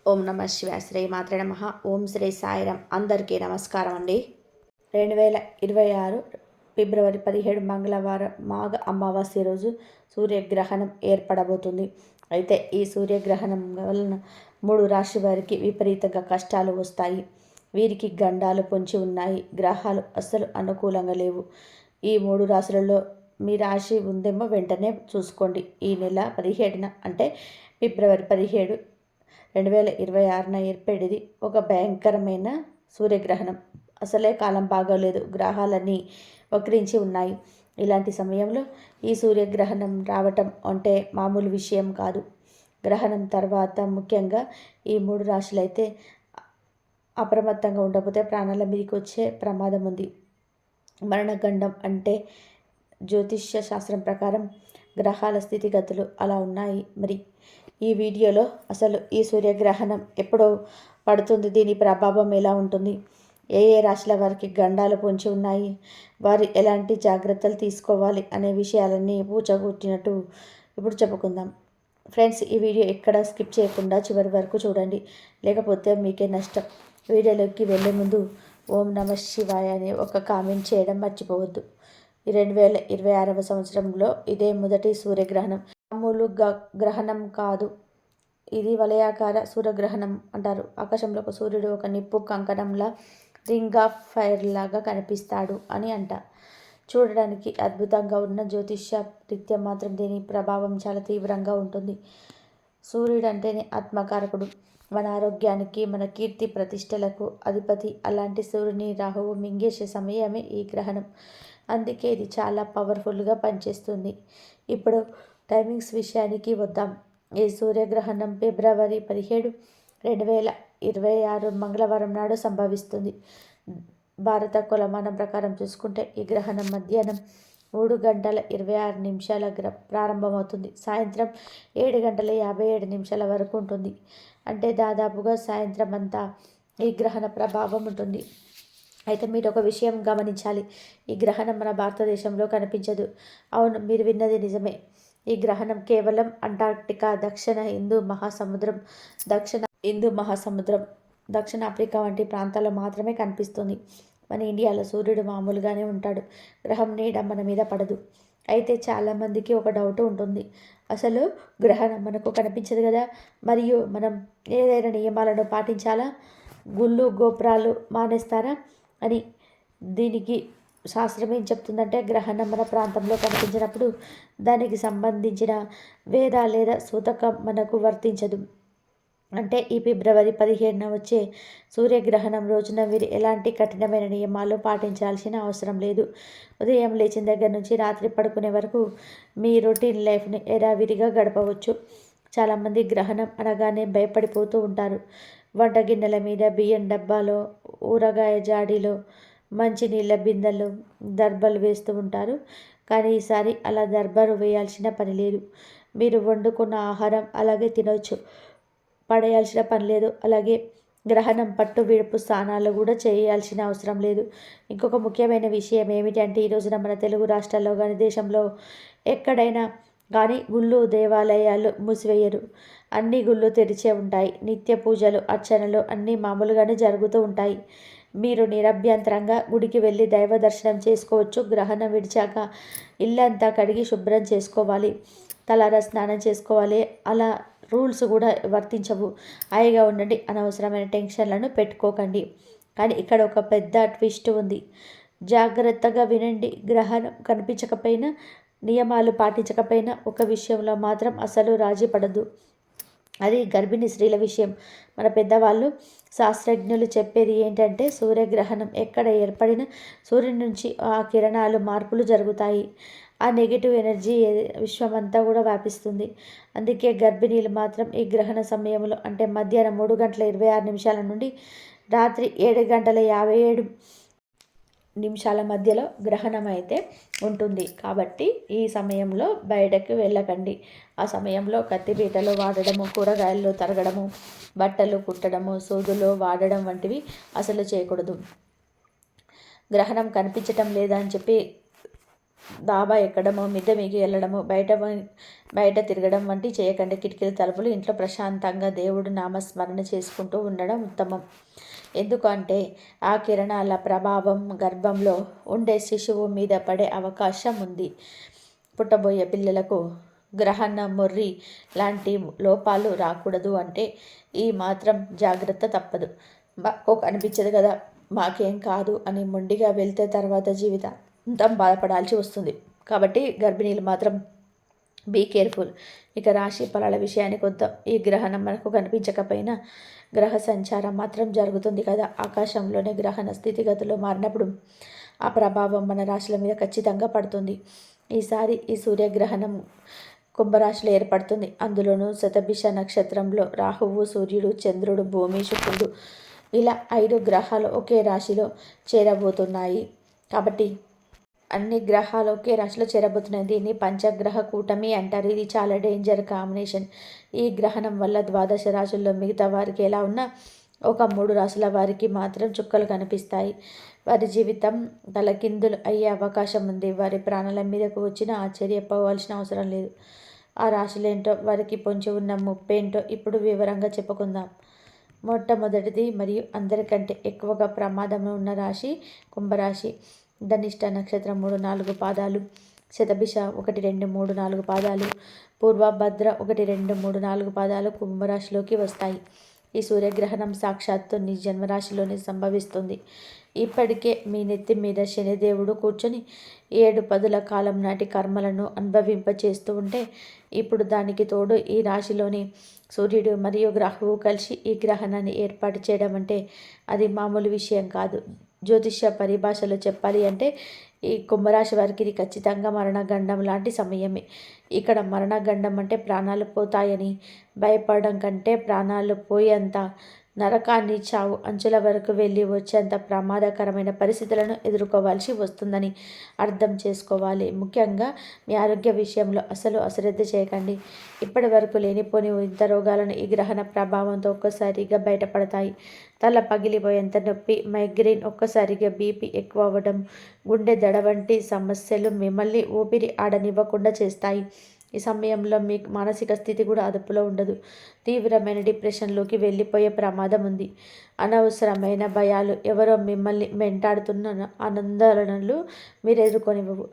ఓం నమ శివాయ. శ్రీ మాత్రే నమః. ఓం శ్రీ సాయిరాం. అందరికీ నమస్కారం అండి. 2026 ఫిబ్రవరి 17 మంగళవారం మాఘ అమావాస్య రోజు సూర్యగ్రహణం ఏర్పడబోతుంది. అయితే ఈ సూర్యగ్రహణం వలన 3 రాశి వారికి విపరీతంగా కష్టాలు వస్తాయి. వీరికి గండాలు పొంచి ఉన్నాయి. గ్రహాలు అస్సలు అనుకూలంగా లేవు. ఈ 3 రాశులలో మీ రాశి ఉందేమో వెంటనే చూసుకోండి. ఈ నెల 17న అంటే ఫిబ్రవరి 17, 2026న ఏర్పడేది ఒక భయంకరమైన సూర్యగ్రహణం. అసలే కాలం బాగోలేదు. గ్రహాలన్నీ వక్రించి ఉన్నాయి. ఇలాంటి సమయంలో ఈ సూర్యగ్రహణం రావటం అంటే మామూలు విషయం కాదు. గ్రహణం తర్వాత ముఖ్యంగా ఈ 3 రాశులైతే అప్రమత్తంగా ఉండకపోతే ప్రాణాల మీదకి వచ్చే ప్రమాదం ఉంది. మరణగండం అంటే జ్యోతిష్య శాస్త్రం ప్రకారం గ్రహాల స్థితిగతులు అలా ఉన్నాయి. మరి ఈ వీడియోలో అసలు ఈ సూర్యగ్రహణం ఎప్పుడో పడుతుంది, దీని ప్రభావం ఎలా ఉంటుంది, ఏ ఏ రాశుల వారికి గండాలు పొంచి ఉన్నాయి, వారు ఎలాంటి జాగ్రత్తలు తీసుకోవాలి అనే విషయాలన్నీ పూచగొట్టినట్టు ఇప్పుడు చెప్పుకుందాం. ఫ్రెండ్స్, ఈ వీడియో ఎక్కడ స్కిప్ చేయకుండా చివరి వరకు చూడండి, లేకపోతే మీకే నష్టం. వీడియోలోకి వెళ్ళే ముందు ఓం నమ శివాయ అని ఒక కామెంట్ చేయడం మర్చిపోవద్దు. ఈ 2026వ సంవత్సరంలో ఇదే మొదటి సూర్యగ్రహణం. మామూలు గ్రహణం కాదు, ఇది వలయాకార సూర్యగ్రహణం అంటారు. ఆకాశంలో ఒక సూర్యుడు ఒక నిప్పు కంకణంలా, రింగ్ ఆఫ్ ఫైర్ లాగా కనిపిస్తాడు అని అంట. చూడడానికి అద్భుతంగా ఉన్న జ్యోతిష్య రీత్యా మాత్రం దీని ప్రభావం చాలా తీవ్రంగా ఉంటుంది. సూర్యుడు అంటేనే ఆత్మకారకుడు, మన ఆరోగ్యానికి, మన కీర్తి ప్రతిష్టలకు అధిపతి. అలాంటి సూర్యుని రాహువు మింగేసే సమయమే ఈ గ్రహణం. అందుకే ఇది చాలా పవర్ఫుల్గా పనిచేస్తుంది. ఇప్పుడు టైమింగ్స్ విషయానికి వద్దాం. ఈ సూర్యగ్రహణం ఫిబ్రవరి 17, 2026 మంగళవారం నాడు సంభవిస్తుంది. భారత కొలమానం ప్రకారం చూసుకుంటే ఈ గ్రహణం మధ్యాహ్నం 3 గంటల 26 నిమిషాల ప్రారంభమవుతుంది. సాయంత్రం 7 గంటల 57 నిమిషాల వరకు ఉంటుంది. అంటే దాదాపుగా సాయంత్రం అంతా ఈ గ్రహణ ప్రభావం ఉంటుంది. అయితే మీరు ఒక విషయం గమనించాలి. ఈ గ్రహణం మన భారతదేశంలో కనిపించదు. అవును, మీరు విన్నది నిజమే. ఈ గ్రహణం కేవలం అంటార్క్టికా, దక్షిణ హిందూ మహాసముద్రం, దక్షిణ ఆఫ్రికా వంటి ప్రాంతాల్లో మాత్రమే కనిపిస్తుంది. మన ఇండియాలో సూర్యుడు మామూలుగానే ఉంటాడు. గ్రహం నీడ మన మీద పడదు. అయితే చాలామందికి ఒక డౌట్ ఉంటుంది. అసలు గ్రహణం మనకు కనిపించదు కదా, మరియు మనం ఏదైనా నియమాలను పాటించాలా, గుళ్ళు గోపురాలు మానేస్తారా అని. దీనికి శాస్త్రం ఏం చెప్తుందంటే, గ్రహణం మన ప్రాంతంలో కనిపించినప్పుడు దానికి సంబంధించిన వేద లేదా సూతకం మనకు వర్తించదు. అంటే ఈ ఫిబ్రవరి 17న వచ్చే సూర్యగ్రహణం రోజున మీరు ఎలాంటి కఠినమైన నియమాలు పాటించాల్సిన అవసరం లేదు. ఉదయం లేచిన దగ్గర నుంచి రాత్రి పడుకునే వరకు మీ రొటీన్ లైఫ్ని యథావిధిగా గడపవచ్చు. చాలామంది గ్రహణం అనగానే భయపడిపోతూ ఉంటారు. వంట గిన్నెల మీద, బియ్యం డబ్బాలో, ఊరగాయ జాడీలో, మంచినీళ్ళ బిందెల్లో దర్బలు వేస్తూ ఉంటారు. కానీ ఈసారి అలా దర్బలు వేయాల్సిన పని లేదు. మీరు వండుకున్న ఆహారం అలాగే తినవచ్చు, పడేయాల్సిన పని లేదు. అలాగే గ్రహణం పట్టు విడుపు స్నానాలు కూడా చేయాల్సిన అవసరం లేదు. ఇంకొక ముఖ్యమైన విషయం ఏమిటంటే, ఈ రోజున మన తెలుగు రాష్ట్రాల్లో కానీ దేశంలో ఎక్కడైనా కానీ గుళ్ళు దేవాలయాలు మూసివేయరు. అన్ని గుళ్ళు తెరిచే ఉంటాయి. నిత్య పూజలు అర్చనలు అన్నీ మామూలుగానే జరుగుతూ ఉంటాయి. మీరు నిరభ్యంతరంగా గుడికి వెళ్ళి దైవ దర్శనం చేసుకోవచ్చు. గ్రహణం విడిచాక ఇల్లంతా కడిగి శుభ్రం చేసుకోవాలి, తలారా స్నానం చేసుకోవాలి. అలా రూల్స్ కూడా వర్తించవు. హాయిగా ఉండండి, అనవసరమైన టెన్షన్లను పెట్టుకోకండి. కానీ ఇక్కడ ఒక పెద్ద ట్విస్ట్ ఉంది. జాగ్రత్తగా వినండి. గ్రహణం కనిపించకపోయినా, నియమాలు పాటించకపోయినా ఒక విషయంలో మాత్రం అసలు రాజీ పడదు. అది గర్భిణీ స్త్రీల విషయం. మన పెద్దవాళ్ళు శాస్త్రజ్ఞులు చెప్పేది ఏంటంటే, సూర్యగ్రహణం ఎక్కడ ఏర్పడినా సూర్యుని నుంచి ఆ కిరణాలు మార్పులు జరుగుతాయి. ఆ నెగిటివ్ ఎనర్జీ విశ్వమంతా కూడా వ్యాపిస్తుంది. అందుకే గర్భిణీలు మాత్రం ఈ గ్రహణ సమయంలో అంటే మధ్యాహ్నం 3 గంటల 26 నిమిషాల నుండి రాత్రి 7 గంటల 57 నిమిషాల మధ్యలో గ్రహణం అయితే ఉంటుంది. కాబట్టి ఈ సమయంలో బయటకు వెళ్ళకండి. ఆ సమయంలో కత్తిపీటలు వాడడము, కూరగాయలు తరగడము, బట్టలు కుట్టడము, సూదులు వాడడం వంటివి అసలు చేయకూడదు. గ్రహణం కనిపించటం లేదా అని చెప్పి డాబా ఎక్కడము, మిద్దె మీదకి వెళ్ళడము, బయట తిరగడం వంటి చేయకండి. కిటికీల తలుపులు ఇంట్లో ప్రశాంతంగా దేవుడు నామస్మరణ చేసుకుంటూ ఉండడం ఉత్తమం. ఎందుకంటే ఆ కిరణాల ప్రభావం గర్భంలో ఉండే శిశువు మీద పడే అవకాశం ఉంది. పుట్టబోయే పిల్లలకు గ్రహణ మొర్రి లాంటి లోపాలు రాకూడదు అంటే ఈ మాత్రం జాగ్రత్త తప్పదు. అనిపించదు కదా, మాకేం కాదు అని మొండిగా వెళ్తే తర్వాత జీవితాంతం బాధపడాల్సి వస్తుంది. కాబట్టి గర్భిణీలు మాత్రం బీ కేర్ఫుల్. ఇక రాశి ఫలాల విషయానికి వద్దాం. ఈ గ్రహణం మనకు కనిపించకపోయినా గ్రహ సంచారం మాత్రం జరుగుతుంది కదా. ఆకాశంలోనే గ్రహణ స్థితిగతులు మారినప్పుడు ఆ ప్రభావం మన రాశుల మీద ఖచ్చితంగా పడుతుంది. ఈసారి ఈ సూర్యగ్రహణం కుంభరాశిలో ఏర్పడుతుంది. అందులోనూ శతభిష నక్షత్రంలో రాహువు, సూర్యుడు, చంద్రుడు, భూమి, శుక్రుడు ఇలా 5 గ్రహాలు ఒకే రాశిలో చేరబోతున్నాయి. కాబట్టి అన్ని గ్రహాలు ఒకే రాశిలో చేరబోతున్నాయి. దీన్ని పంచగ్రహ కూటమి అంటారు. ఇది చాలా డేంజర్ కాంబినేషన్. ఈ గ్రహణం వల్ల 12 రాశుల్లో మిగతా వారికి ఎలా ఉన్నా ఒక 3 రాశుల వారికి మాత్రం చుక్కలు కనిపిస్తాయి. వారి జీవితం తలకిందులు అయ్యే అవకాశం ఉంది. వారి ప్రాణాల మీదకు వచ్చినా ఆశ్చర్యపోవాల్సిన అవసరం లేదు. ఆ రాశులేంటో, వారికి పొంచి ఉన్న ముప్పేంటో ఇప్పుడు వివరంగా చెప్పుకుందాం. మొట్టమొదటిది మరియు అందరికంటే ఎక్కువగా ప్రమాదంలో ఉన్న రాశి కుంభరాశి. ధనిష్ట నక్షత్రం 3-4 పాదాలు, శతభిష 1, 2, 3, 4 పాదాలు, పూర్వభద్ర 1, 2, 3, 4 పాదాలు కుంభరాశిలోకి వస్తాయి. ఈ సూర్యగ్రహణం సాక్షాత్తు నీ జన్మరాశిలోనే సంభవిస్తుంది. ఇప్పటికే మీ నెత్తి మీద శనిదేవుడు కూర్చొని 7 పదుల కాలం నాటి కర్మలను అనుభవింపచేస్తూ ఉంటే ఇప్పుడు దానికి తోడు ఈ రాశిలోని సూర్యుడు మరియు రాహువు కలిసి ఈ గ్రహణాన్ని ఏర్పాటు చేయడం అంటే అది మామూలు విషయం కాదు. జ్యోతిష్య పరిభాషలో చెప్పాలి అంటే ఈ కుంభరాశి వారికి ఇది ఖచ్చితంగా మరణగండం లాంటి సమయమే. ఇక్కడ మరణగండం అంటే ప్రాణాలు పోతాయని భయపడడం కంటే ప్రాణాలు పోయేంత నరకాన్ని, చావు అంచుల వరకు వెళ్ళి వచ్చేంత ప్రమాదకరమైన పరిస్థితులను ఎదుర్కోవాల్సి వస్తుందని అర్థం చేసుకోవాలి. ముఖ్యంగా మీ ఆరోగ్య విషయంలో అసలు అశ్రద్ధ చేయకండి. ఇప్పటి వరకు లేనిపోని వింత రోగాలను ఈ గ్రహణ ప్రభావంతో ఒక్కసారిగా బయటపడతాయి. తల పగిలిపోయేంత నొప్పి, మైగ్రేన్, ఒక్కసారిగా బీపీ ఎక్కువ అవ్వడం, గుండె దడ వంటి సమస్యలు మిమ్మల్ని ఊపిరి ఆడనివ్వకుండా చేస్తాయి. ఈ సమయంలో మీ మానసిక స్థితి కూడా అదుపులో ఉండదు. తీవ్రమైన డిప్రెషన్లోకి వెళ్ళిపోయే ప్రమాదం ఉంది. అనవసరమైన భయాలు, ఎవరో మిమ్మల్ని వెంటాడుతున్న ఆందోళనలు మీరు ఎదుర్కొనివ్వవు.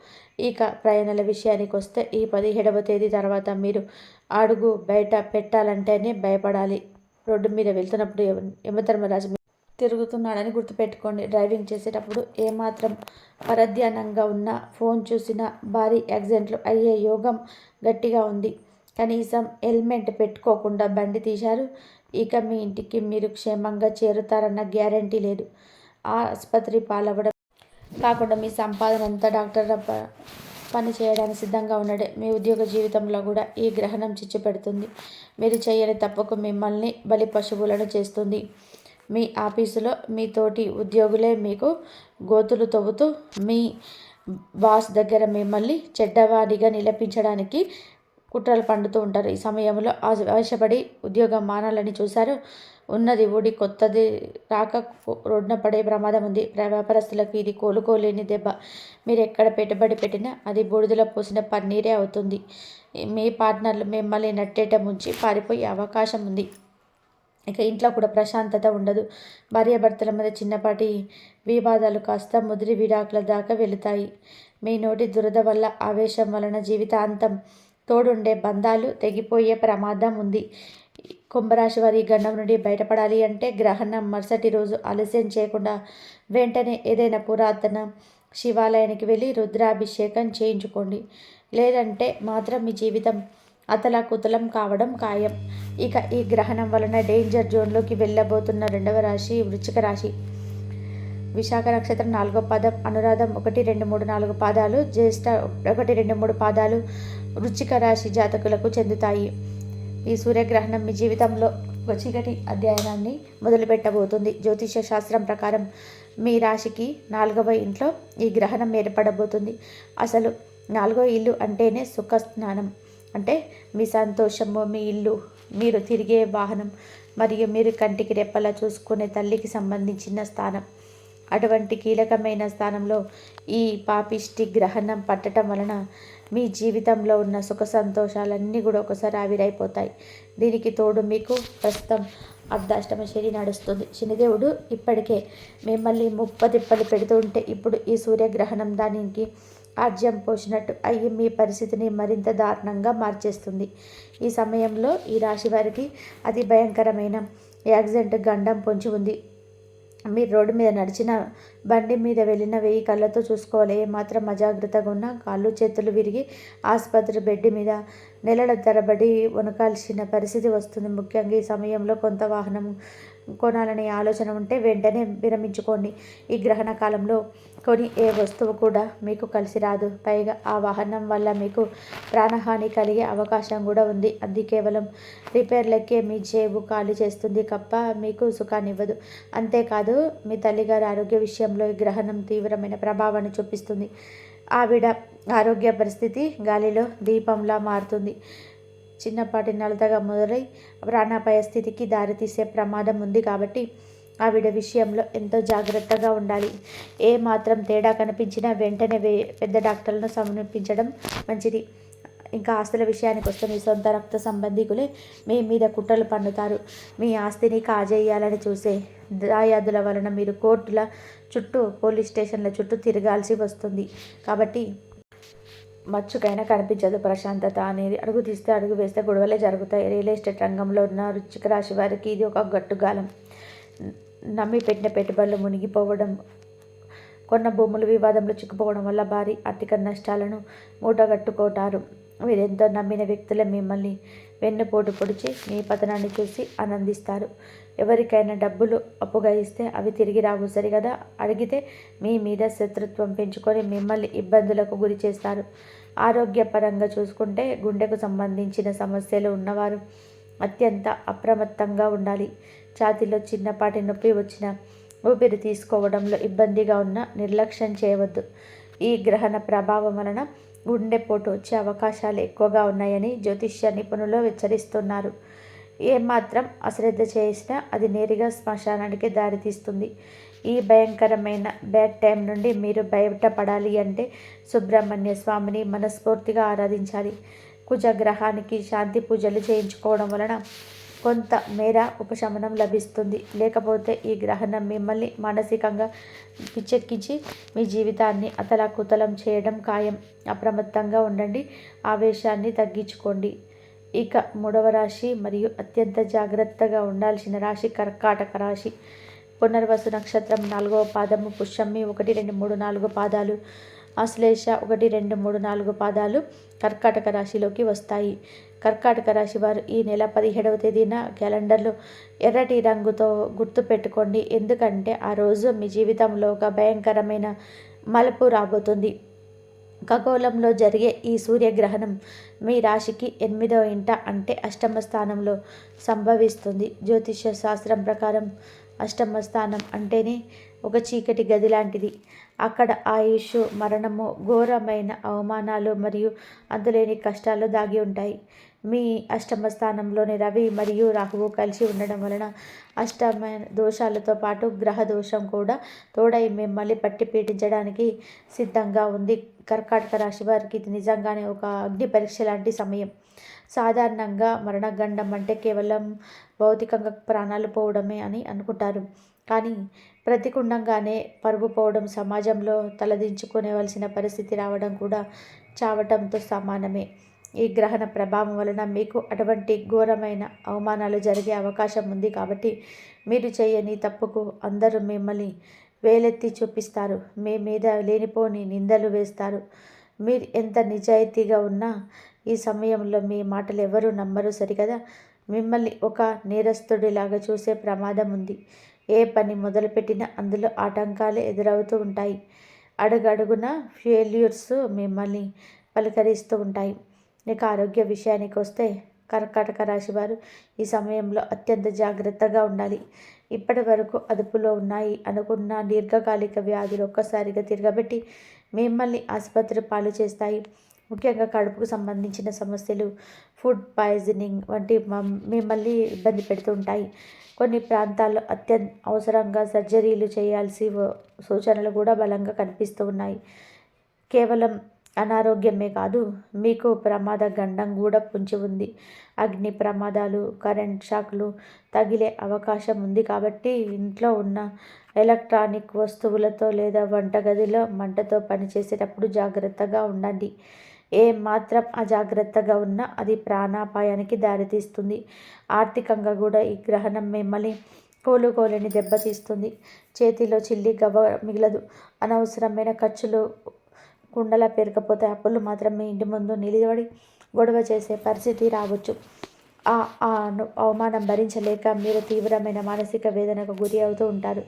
ఇక ప్రయాణాల విషయానికి వస్తే ఈ 17వ తేదీ తర్వాత మీరు అడుగు బయట పెట్టాలంటేనే భయపడాలి. రోడ్డు మీద వెళ్తున్నప్పుడు యమధర్మరాజు తిరుగుతున్నాడని గుర్తుపెట్టుకోండి. డ్రైవింగ్ చేసేటప్పుడు ఏమాత్రం పరధ్యానంగా ఉన్నా, ఫోన్ చూసినా భారీ యాక్సిడెంట్లు అయ్యే యోగం గట్టిగా ఉంది. కనీసం హెల్మెట్ పెట్టుకోకుండా బండి తీశారు, ఇక మీ ఇంటికి మీరు క్షేమంగా చేరుతారన్న గ్యారంటీ లేదు. ఆసుపత్రి పాలవ్వడం కాకుండా మీ సంపాదన అంతా డాక్టర్ పని చేయడానికి సిద్ధంగా ఉన్నాడే. మీ ఉద్యోగ జీవితంలో కూడా ఈ గ్రహణం చిచ్చు పెడుతుంది. మీరు చేయని తప్పుకు మిమ్మల్ని బలి పశువులను చేస్తుంది. మీ ఆఫీసులో మీ తోటి ఉద్యోగులే మీకు గోతులు తవ్వుతూ మీ బాస్ దగ్గర మిమ్మల్ని చెడ్డవాడిగా నిలపించడానికి కుట్రలు పండుతూ ఉంటారు. ఈ సమయంలో ఆశపడి ఉద్యోగం మానాలని చూశారు, ఉన్నది ఊడి కొత్తది రాక రోడ్డున పడే ప్రమాదం ఉంది. వ్యాపారస్తులకు ఇది కోలుకోలేని దెబ్బ. మీరు ఎక్కడ పెట్టుబడి పెట్టినా అది బూడిదలో పోసిన పన్నీరే అవుతుంది. మీ పార్ట్నర్లు మిమ్మల్ని నట్టేట ముంచి పారిపోయే అవకాశం ఉంది. ఇక ఇంట్లో కూడా ప్రశాంతత ఉండదు. భార్యాభర్తల మధ్య చిన్నపాటి వివాదాలు కాస్త ముదిరి విడాకుల దాకా వెళుతాయి. మీ నోటి దురద వల్ల, ఆవేశం వలన జీవితాంతం తోడుండే బంధాలు తెగిపోయే ప్రమాదం ఉంది. కుంభరాశి వారి గండం నుండి బయటపడాలి అంటే గ్రహణం మరుసటి రోజు ఆలస్యం చేయకుండా వెంటనే ఏదైనా పురాతన శివాలయానికి వెళ్ళి రుద్రాభిషేకం చేయించుకోండి. లేదంటే మాత్రం మీ జీవితం అతలాకుతలం కావడం ఖాయం. ఇక ఈ గ్రహణం వలన డేంజర్ జోన్లోకి వెళ్ళబోతున్న 2వ రాశి వృశ్చిక రాశి. విశాఖ నక్షత్రం 4వ పాదం, అనురాధం 1, 2, 3, 4 పాదాలు, జ్యేష్ఠ 1, 2, 3 పాదాలు వృశ్చిక రాశి జాతకులకు చెందుతాయి. ఈ సూర్యగ్రహణం మీ జీవితంలో ఒక చీకటి అధ్యయనాన్ని మొదలుపెట్టబోతుంది. జ్యోతిష శాస్త్రం ప్రకారం మీ రాశికి 4వ ఇంట్లో ఈ గ్రహణం ఏర్పడబోతుంది. అసలు 4వ ఇల్లు అంటేనే సుఖ స్నానం, అంటే మీ సంతోషము, మీ ఇల్లు, మీరు తిరిగే వాహనం మరియు మీరు కంటికి రెప్పలా చూసుకునే తల్లికి సంబంధించిన స్థానం. అటువంటి కీలకమైన స్థానంలో ఈ పాపిష్టి గ్రహణం పట్టడం వలన మీ జీవితంలో ఉన్న సుఖ సంతోషాలన్నీ కూడా ఒకసారి ఆవిరైపోతాయి. దీనికి తోడు మీకు ప్రస్తుతం అర్ధాష్టమ శని నడుస్తుంది. శనిదేవుడు ఇప్పటికే మిమ్మల్ని ముప్పతిప్పలు పెడుతూ ఉంటే ఇప్పుడు ఈ సూర్యగ్రహణం దానికి ఆజ్యం పోసినట్టు అయ్యి మీ పరిస్థితిని మరింత దారుణంగా మార్చేస్తుంది. ఈ సమయంలో ఈ రాశి వారికి అతి భయంకరమైన యాక్సిడెంట్ గండం పొంచి ఉంది. మీరు రోడ్డు మీద నడిచిన, బండి మీద వెళ్ళిన 1000 కళ్ళతో చూసుకోవాలి. ఏమాత్రం అజాగ్రత్తగా ఉన్నా కాళ్ళు చేతులు విరిగి ఆసుపత్రి బెడ్ మీద నెలల తరబడి వణకాల్సిన పరిస్థితి వస్తుంది. ముఖ్యంగా ఈ సమయంలో కొంత వాహనం కొనాలనే ఆలోచన ఉంటే వెంటనే విరమించుకోండి. ఈ గ్రహణ కాలంలో కొని ఏ వస్తువు కూడా మీకు కలిసి రాదు. పైగా ఆ వాహనం వల్ల మీకు ప్రాణహాని కలిగే అవకాశం కూడా ఉంది. అది కేవలం రిపేర్లకే మీ జేబు ఖాళీ చేస్తుంది తప్ప మీకు సుఖాన్ని ఇవ్వదు. అంతేకాదు మీ తల్లిగారి ఆరోగ్య విషయంలో ఈ గ్రహణం తీవ్రమైన ప్రభావాన్ని చూపిస్తుంది. ఆవిడ ఆరోగ్య పరిస్థితి గాలిలో దీపంలా మారుతుంది. చిన్నపాటి నలతగా మొదలై ప్రాణాపాయ స్థితికి దారితీసే ప్రమాదం ఉంది. కాబట్టి ఆవిడ విషయంలో ఎంతో జాగ్రత్తగా ఉండాలి. ఏ మాత్రం తేడా కనిపించినా వెంటనే పెద్ద డాక్టర్లను సమర్పించడం మంచిది. ఇంకా ఆస్తుల విషయానికి వస్తే మీ సొంత రక్త సంబంధికులే మీ మీద కుట్రలు పన్నుతారు. మీ ఆస్తిని కాజేయాలని చూసే దాయాదుల వలన మీరు కోర్టుల చుట్టూ, పోలీస్ స్టేషన్ల చుట్టూ తిరగాల్సి వస్తుంది. కాబట్టి మచ్చుకైనా కనిపించదు ప్రశాంతత అనేది. అడుగు తీస్తే అడుగు వేస్తే గొడవలే జరుగుతాయి. రియల్ ఎస్టేట్ రంగంలో ఉన్న వృశ్చిక రాశి వారికి ఇది ఒక గట్టుగాలం. నమ్మి పెట్టిన పెట్టుబడులు మునిగిపోవడం, కొన్న భూములు వివాదంలో చిక్కుపోవడం వల్ల భారీ ఆర్థిక నష్టాలను మూటగట్టుకుంటారు. మీరెంతో నమ్మిన వ్యక్తులే మిమ్మల్ని వెన్నుపోటు పొడిచి మీ పతనాన్ని చూసి ఆనందిస్తారు. ఎవరికైనా డబ్బులు అప్పుగా ఇస్తే అవి తిరిగి రావు సరిగదా. అడిగితే మీ మీద శత్రుత్వం పెంచుకొని మిమ్మల్ని ఇబ్బందులకు గురి చేస్తారు. ఆరోగ్యపరంగా చూసుకుంటే గుండెకు సంబంధించిన సమస్యలు ఉన్నవారు అత్యంత అప్రమత్తంగా ఉండాలి. ఛాతీలో చిన్నపాటి నొప్పి వచ్చినా, ఊపిరి తీసుకోవడంలో ఇబ్బందిగా ఉన్నా నిర్లక్ష్యం చేయవద్దు. ఈ గ్రహణ ప్రభావం వలన గుండెపోటు వచ్చే అవకాశాలు ఎక్కువగా ఉన్నాయని జ్యోతిష్య నిపుణులు హెచ్చరిస్తున్నారు. ఏమాత్రం అశ్రద్ధ చేసినా అది నేరుగా శ్మశానానికి దారితీస్తుంది. ఈ భయంకరమైన బ్యాడ్ టైం నుండి మీరు బయటపడాలి అంటే సుబ్రహ్మణ్య స్వామిని మనస్ఫూర్తిగా ఆరాధించాలి. కుజగ్రహానికి శాంతి పూజలు చేయించుకోవడం వలన కొంత మేర ఉపశమనం లభిస్తుంది. లేకపోతే ఈ గ్రహణం మిమ్మల్ని మానసికంగా పిచ్చెక్కించి మీ జీవితాన్ని అతలాకుతలం చేయడం ఖాయం. అప్రమత్తంగా ఉండండి. ఆవేశాన్ని తగ్గించుకోండి. ఇక 3వ రాశి మరియు అత్యంత జాగ్రత్తగా ఉండాల్సిన రాశి కర్కాటక రాశి. పునర్వసు నక్షత్రం 4వ పాదము, పుష్యమి 1, 2, 3, 4 పాదాలు, ఆశ్లేష 1, 2, 3, 4 పాదాలు కర్కాటక రాశిలోకి వస్తాయి. కర్కాటక రాశి వారు ఈ నెల 17వ తేదీన క్యాలెండర్లో ఎర్రటి రంగుతో గుర్తు పెట్టుకోండి. ఎందుకంటే ఆ రోజు మీ జీవితంలో ఒక భయంకరమైన మలుపు రాబోతుంది. ఖగోళంలో జరిగే ఈ సూర్యగ్రహణం మీ రాశికి 8వ ఇంట అంటే అష్టమ స్థానంలో సంభవిస్తుంది. జ్యోతిష శాస్త్రం ప్రకారం అష్టమ స్థానం అంటేనే ఒక చీకటి గది లాంటిది. అక్కడ ఆయుష్, మరణము, ఘోరమైన అవమానాలు మరియు అంతులేని కష్టాలు దాగి ఉంటాయి. మీ అష్టమ స్థానంలోని రవి మరియు రాహువు కలిసి ఉండడం వలన అష్టమ దోషాలతో పాటు గ్రహ దోషం కూడా తోడై మిమ్మల్ని పట్టి పీడించడానికి సిద్ధంగా ఉంది. కర్కాటక రాశి వారికి ఇది నిజంగానే ఒక అగ్ని పరీక్ష లాంటి సమయం. సాధారణంగా మరణగండం అంటే కేవలం భౌతికంగా ప్రాణాలు పోవడమే అని అనుకుంటారు. కానీ ప్రతికూలంగానే పరుగు పోవడం, సమాజంలో తలదించుకునేవలసిన పరిస్థితి రావడం కూడా చావటంతో సమానమే. ఈ గ్రహణ ప్రభావం వలన మీకు అటువంటి ఘోరమైన అవమానాలు జరిగే అవకాశం ఉంది. కాబట్టి మీరు చేయని తప్పుకు అందరూ మిమ్మల్ని వేలెత్తి చూపిస్తారు. మీ మీద లేనిపోని నిందలు వేస్తారు. మీరు ఎంత నిజాయితీగా ఉన్నా ఈ సమయంలో మీ మాటలు ఎవరూ నమ్మరు సరికదా. మిమ్మల్ని ఒక నేరస్తుడిలాగా చూసే ప్రమాదం ఉంది. ఏ పని మొదలుపెట్టినా అందులో ఆటంకాలే ఎదురవుతూ ఉంటాయి. అడుగడుగున ఫెయిల్యూర్స్ మిమ్మల్ని పలకరిస్తూ ఉంటాయి. ఇక ఆరోగ్య విషయానికి వస్తే కర్కాటక రాశి వారు ఈ సమయంలో అత్యంత జాగ్రత్తగా ఉండాలి. ఇప్పటి వరకు అదుపులో ఉన్నాయి అనుకున్న దీర్ఘకాలిక వ్యాధులు ఒక్కసారిగా తిరగబెట్టి మిమ్మల్ని ఆసుపత్రి పాలు చేస్తాయి. ముఖ్యంగా కడుపుకు సంబంధించిన సమస్యలు, ఫుడ్ పాయిజనింగ్ వంటి మిమ్మల్ని ఇబ్బంది పెడుతుంటాయి. కొన్ని ప్రాంతాల్లో అవసరంగా సర్జరీలు చేయాల్సి సూచనలు కూడా బలంగా కనిపిస్తూ ఉన్నాయి. కేవలం అనారోగ్యమే కాదు, మీకు ప్రమాద గండం కూడా పొంచి ఉంది. అగ్ని ప్రమాదాలు, కరెంట్ షాక్లు తగిలే అవకాశం ఉంది. కాబట్టి ఇంట్లో ఉన్న ఎలక్ట్రానిక్ వస్తువులతో లేదా వంటగదిలో మంటతో పనిచేసేటప్పుడు జాగ్రత్తగా ఉండండి. మాత్రం అజాగ్రత్తగా ఉన్నా అది ప్రాణాపాయానికి దారితీస్తుంది. ఆర్థికంగా కూడా ఈ గ్రహణం మిమ్మల్ని కోలుకోలేని దెబ్బతీస్తుంది. చేతిలో చిల్లి గవ్వ మిగలదు. అనవసరమైన ఖర్చులు కుండలా పేరుకపోతే అప్పులు మాత్రం మీ ఇంటి ముందు నిలబడి గొడవ చేసే పరిస్థితి రావచ్చు. ఆ అవమానం భరించలేక మీరు తీవ్రమైన మానసిక వేదనకు గురి అవుతూ ఉంటారు.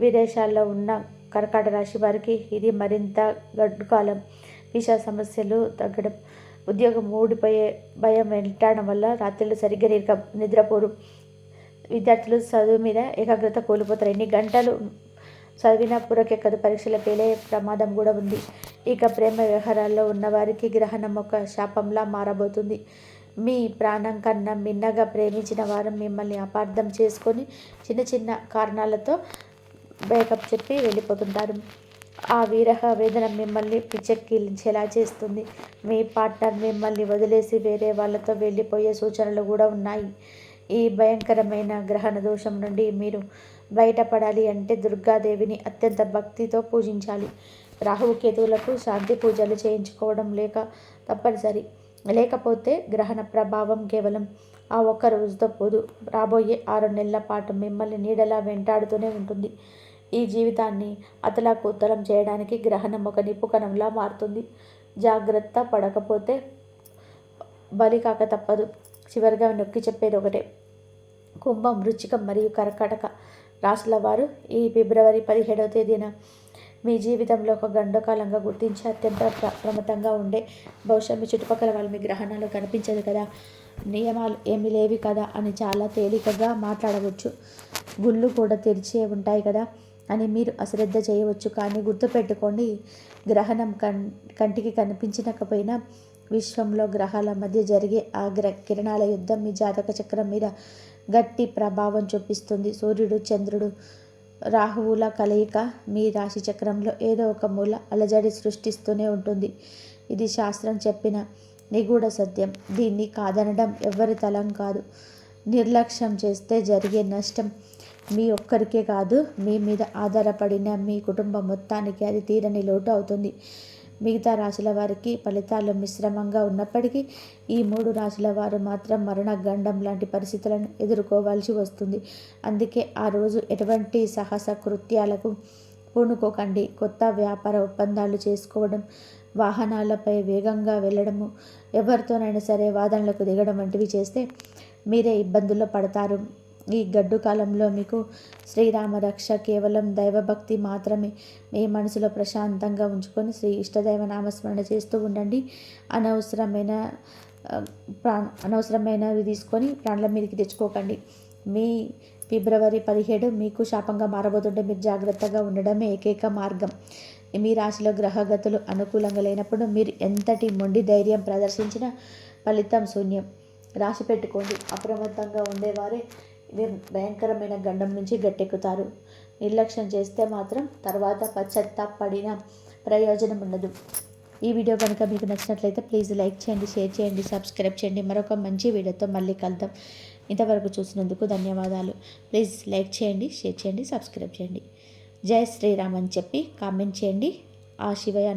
విదేశాల్లో ఉన్న కర్కాట రాశి వారికి ఇది మరింత గడ్డు కాలం. వీసా సమస్యలు తగ్గడం, ఉద్యోగం ఊడిపోయే భయం వెంటాడడం వల్ల రాత్రులు సరిగ్గా నిద్రపోరు. విద్యార్థులు చదువు మీద ఏకాగ్రత కోల్పోతారు. ఎన్ని గంటలు చదివినా పురకెక్కదు. పరీక్షల పేలే ప్రమాదం కూడా ఉంది. ఇక ప్రేమ వ్యవహారాల్లో ఉన్నవారికి గ్రహణం ఒక శాపంలా మారబోతుంది. మీ ప్రాణం కన్నా మిన్నగా ప్రేమించిన వారు మిమ్మల్ని అపార్థం చేసుకొని చిన్న చిన్న కారణాలతో బ్రేకప్ చెప్పి వెళ్ళిపోతుంటారు. ఆ విరహ వేదన మిమ్మల్ని పిచ్చెక్కించేలా చేస్తుంది. మీ పార్ట్నర్ మిమ్మల్ని వదిలేసి వేరే వాళ్ళతో వెళ్ళిపోయే సూచనలు కూడా ఉన్నాయి. ఈ భయంకరమైన గ్రహణ దోషం నుండి మీరు బయటపడాలి అంటే దుర్గాదేవిని అత్యంత భక్తితో పూజించాలి. రాహువు కేతువులకు శాంతి పూజలు చేయించుకోవడం తప్పనిసరి. లేకపోతే గ్రహణ ప్రభావం కేవలం ఆ ఒక్క రోజుతో పోదు. రాబోయే 6 నెలల పాటు మిమ్మల్ని నీడలా వెంటాడుతూనే ఉంటుంది. ఈ జీవితాన్ని అతలాకుతలం చేయడానికి గ్రహణం ఒక నిప్పుకణంలా మారుతుంది. జాగ్రత్త పడకపోతే బలి కాక తప్పదు. చివరిగా నొక్కి చెప్పేది ఒకటే. కుంభం, వృశ్చికం మరియు కర్కాటక రాశుల వారు ఈ ఫిబ్రవరి 17వ తేదీన మీ జీవితంలో ఒక గండకాలంగా గుర్తించి అత్యంత ప్రమత్తంగా ఉండే. బహుశా మీ చుట్టుపక్కల వాళ్ళు మీ గ్రహణాలు కనిపించదు కదా, నియమాలు ఏమీ లేవి కదా అని చాలా తేలికగా మాట్లాడవచ్చు. గుళ్ళు కూడా తెరిచే ఉంటాయి కదా అని మీరు అశ్రద్ధ చేయవచ్చు. కానీ గుర్తుపెట్టుకోండి, గ్రహణం కంటికి కనిపించకపోయినా విశ్వంలో గ్రహాల మధ్య జరిగే ఆ కిరణాల యుద్ధం మీ జాతక చక్రం మీద గట్టి ప్రభావం చూపిస్తుంది. సూర్యుడు, చంద్రుడు, రాహువుల కలయిక మీ రాశి చక్రంలో ఏదో ఒక మూల అలజడి సృష్టిస్తూనే ఉంటుంది. ఇది శాస్త్రం చెప్పిన నిగూఢ సత్యం. దీన్ని కాదనడం ఎవరి తలం కాదు. నిర్లక్ష్యం చేస్తే జరిగే నష్టం మీ ఒక్కరికే కాదు, మీ మీద ఆధారపడిన మీ కుటుంబం మొత్తానికి అది తీరని లోటు అవుతుంది. మిగతా రాశుల వారికి ఫలితాలు మిశ్రమంగా ఉన్నప్పటికీ ఈ 3 రాశుల వారు మాత్రం మరణ గండం లాంటి పరిస్థితులను ఎదుర్కోవాల్సి వస్తుంది. అందుకే ఆ రోజు ఎటువంటి సాహస కృత్యాలకు పూనుకోకండి. కొత్త వ్యాపార ఒప్పందాలు చేసుకోవడం, వాహనాలపై వేగంగా వెళ్ళడము, ఎవరితోనైనా సరే వాదనలకు దిగడం వంటివి చేస్తే మీరే ఇబ్బందుల్లో పడతారు. ఈ గడ్డు కాలంలో మీకు శ్రీరామ రక్ష కేవలం దైవభక్తి మాత్రమే. మీ మనసులో ప్రశాంతంగా ఉంచుకొని శ్రీ ఇష్టదైవ నామస్మరణ చేస్తూ ఉండండి. అనవసరమైనవి తీసుకొని ప్రాణుల మీదకి తెచ్చుకోకండి. మీ ఫిబ్రవరి 17 మీకు శాపంగా మారబోతుంటే మీరు జాగ్రత్తగా ఉండడమే ఏకైక మార్గం. మీ రాశిలో గ్రహగతులు అనుకూలంగా లేనప్పుడు మీరు ఎంతటి మొండి ధైర్యం ప్రదర్శించినా ఫలితం శూన్యం. రాసి పెట్టుకోండి, అప్రమత్తంగా ఉండేవారే భయంకరమైన గండం నుంచి గట్టెక్కుతారు. నిర్లక్ష్యం చేస్తే మాత్రం తర్వాత పశ్చాత్తాపడిన ప్రయోజనం ఉండదు. ఈ వీడియో కనుక మీకు నచ్చినట్లయితే ప్లీజ్ లైక్ చేయండి, షేర్ చేయండి, సబ్స్క్రైబ్ చేయండి. మరొక మంచి వీడియోతో మళ్ళీ కలుద్దాం. ఇంతవరకు చూసినందుకు ధన్యవాదాలు. ప్లీజ్ లైక్ చేయండి, షేర్ చేయండి, సబ్స్క్రైబ్ చేయండి. జై శ్రీరామ్ అని చెప్పి కామెంట్ చేయండి. ఆ శివయ్య